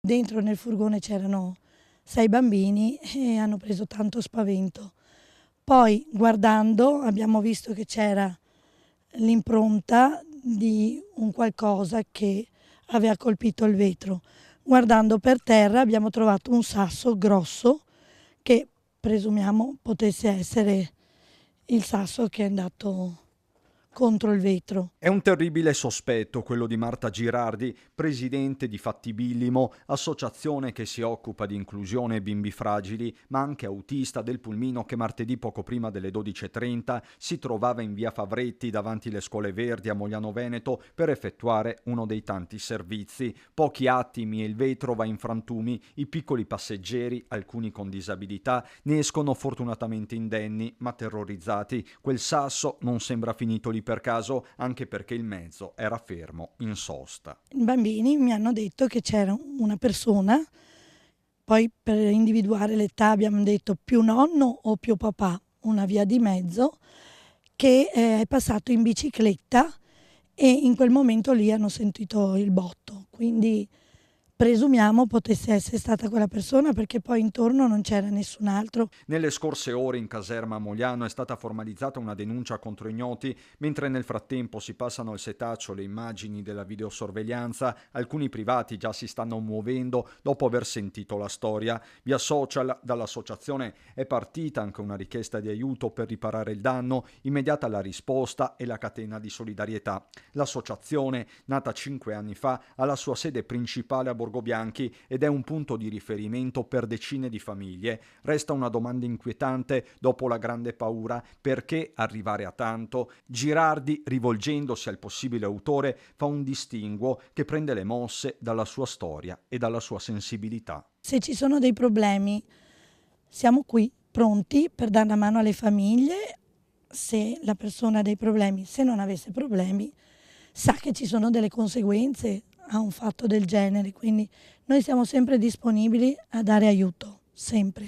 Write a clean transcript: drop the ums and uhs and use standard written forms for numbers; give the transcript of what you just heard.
dentro nel furgone c'erano 6 bambini e hanno preso tanto spavento. Poi guardando abbiamo visto che c'era l'impronta di un qualcosa che aveva colpito il vetro. Guardando per terra abbiamo trovato un sasso grosso che presumiamo potesse essere il sasso che è andato contro il vetro. È un terribile sospetto quello di Marta Girardi, presidente di Fattibilimo, associazione che si occupa di inclusione e bimbi fragili, ma anche autista del Pulmino, che martedì poco prima delle 12:30 si trovava in via Favretti davanti alle Scuole Verdi a Mogliano Veneto per effettuare uno dei tanti servizi. Pochi attimi e il vetro va in frantumi, i piccoli passeggeri, alcuni con disabilità, ne escono fortunatamente indenni ma terrorizzati. Quel sasso non sembra finito lì per caso, anche perché il mezzo era fermo in sosta. I bambini mi hanno detto che c'era una persona, poi per individuare l'età abbiamo detto più nonno o più papà, una via di mezzo, che è passato in bicicletta e in quel momento lì hanno sentito il botto. Quindi presumiamo potesse essere stata quella persona perché poi intorno non c'era nessun altro. Nelle scorse ore in caserma a Mogliano è stata formalizzata una denuncia contro ignoti, mentre nel frattempo si passano al setaccio le immagini della videosorveglianza. Alcuni privati già si stanno muovendo dopo aver sentito la storia. Via social dall'associazione è partita anche una richiesta di aiuto per riparare il danno, immediata la risposta e la catena di solidarietà. L'associazione, nata 5 anni fa, ha la sua sede principale a Borgobianchi ed è un punto di riferimento per decine di famiglie. Resta una domanda inquietante dopo la grande paura: perché arrivare a tanto? Girardi, rivolgendosi al possibile autore, fa un distinguo che prende le mosse dalla sua storia e dalla sua sensibilità. Se ci sono dei problemi siamo qui pronti per dare una mano alle famiglie. Se la persona ha dei problemi, se non avesse problemi, sa che ci sono delle conseguenze a un fatto del genere, quindi noi siamo sempre disponibili a dare aiuto, sempre.